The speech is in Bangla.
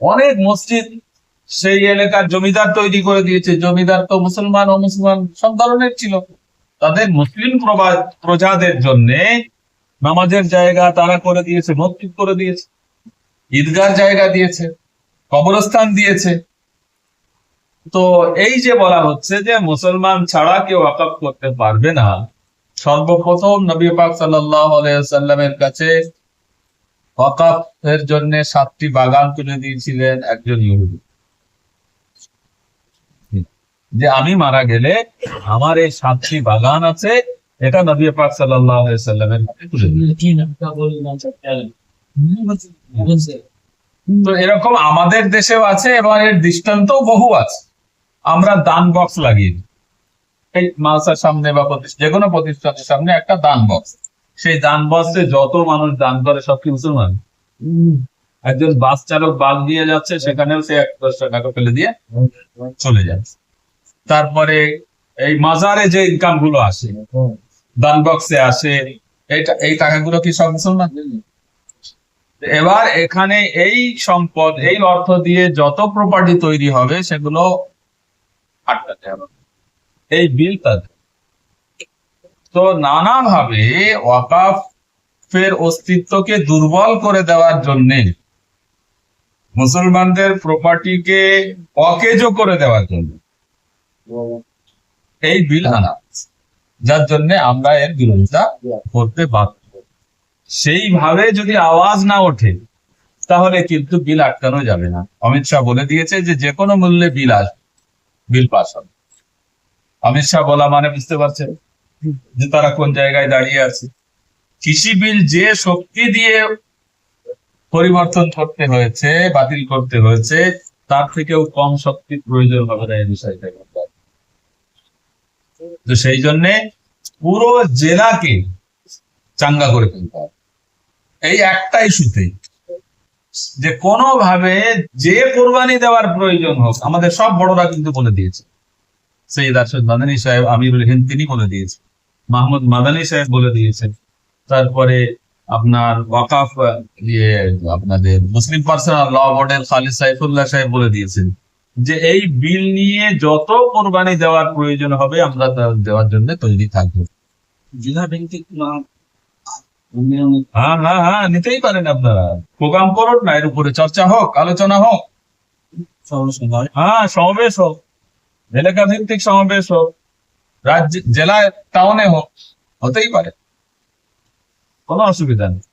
অনেক মসজিদ সেই এলাকার জমিদার তৈরি করে দিয়েছে। জমিদার তো মুসলমান ও মুসলমান সব ধরনের ছিল। তাদের মুসলিম প্রজাদের জন্য নামাজের জায়গা তারা করে দিয়েছে, মসজিদ করে দিয়েছে, ঈদগার জায়গা দিয়েছে, কবরস্থান দিয়েছে। তো এই যে বলা হচ্ছে যে মুসলমান ছাড়া কেউ ওয়াকফ করতে পারবে না, সর্বপ্রথম নবী পাক সাল্লাল্লাহু আলাইহি ওয়াসাল্লামের কাছে ওয়াকফের জন্য 7টি বাগান তুলে দিয়েছিলেন একজন ইহুদি, যে আমি মারা গেলে আমার এই 7টি বাগান আছে, এটা নবী পাক সাল্লাল্লাহু আলাইহি ওয়াসাল্লামের কাছে তুলে দিয়েছিলেন। তো এরকম আমাদের দেশেও আছে এবং এর দৃষ্টান্তও বহু আছে। আমরা দান বক্স লাগিয়ে দিই এই মাদ্রাসার সামনে বা যে কোনো প্রতিষ্ঠানের সামনে একটা দান বক্স, সেই দান বক্সে যত মানুষ দান করে সব কি মুসলমান? একজন বাস চালক বাস দিয়ে যাচ্ছে, সেখানেও সে 10 টাকা ফেলে দিয়ে চলে যাচ্ছে। তারপরে এই মাজারে যে ইনকাম গুলো আসে দান বক্সে আসে, এই টাকাগুলো কি সব মুসলমান? এবার এখানে এই সম্পদ, এই অর্থ দিয়ে যত প্রপার্টি তৈরি হবে সেগুলো আটকাতে হবে, এই বিল তাদের। তো নানাভাবে ওয়াকফের অস্তিত্বকে দুর্বল করে দেওয়ার জন্য, মুসলমানদের প্রপার্টিকে অকেজো করে দেওয়ার জন্য এই বিল আনা, যার জন্য আমরা এর বিরোধিতা করতে বাধ্য। সেইভাবে যদি আওয়াজ না ওঠে তাহলে কিন্তু বিল আটকানো যাবে না। অমিত শাহ বলে দিয়েছে যে কোনো মূল্যে বিল পাস হবে। অমিত শাহ বলা মানে বুঝতে পারছেন যে তারা কোন জায়গায় দাঁড়িয়ে আছে। কৃষি বিল যে শক্তি দিয়ে পরিবর্তন করতে হয়েছে, বাতিল করতে হয়েছে, তার থেকেও কম শক্তির প্রয়োজন হবে না এই বিষয়টা। তো সেই জন্য পুরো জেলাকে চাঙ্গা করে ফেলতে হবে এই একটা ইস্যুতে, যে কোনোভাবে যে কোরবানি দেওয়ার প্রয়োজন হোক। আমাদের সব বড়রা কিন্তু বলে দিয়েছে, সৈয়দ আরশাদ মাদানী সাহেব, আমিরুল হিন্দ তিনি বলে দিয়েছে, মাহমুদ মাদানী সাহেব বলে দিয়েছেন, তারপরে আপনার ওয়াকফ আপনাদের মুসলিম পার্সোনাল ল বোর্ডের খালিদ সাইফুল্লাহ সাহেব বলে দিয়েছেন যে এই বিল নিয়ে যত কোরবানি দেওয়ার প্রয়োজন হবে আমরা দেওয়ার জন্য তৈরি থাকবো। জেলা ভিত্তিক হ্যাঁ নিতেই পারেন আপনারা, প্রোগ্রাম করুন না, এর উপরে চর্চা হোক, আলোচনা হোক, সমাবেশ হোক, এলাকা ভিত্তিক সমাবেশ হোক, রাজ্য জেলায় টাউনে হোক, হতেই পারে, কোনো অসুবিধা নেই।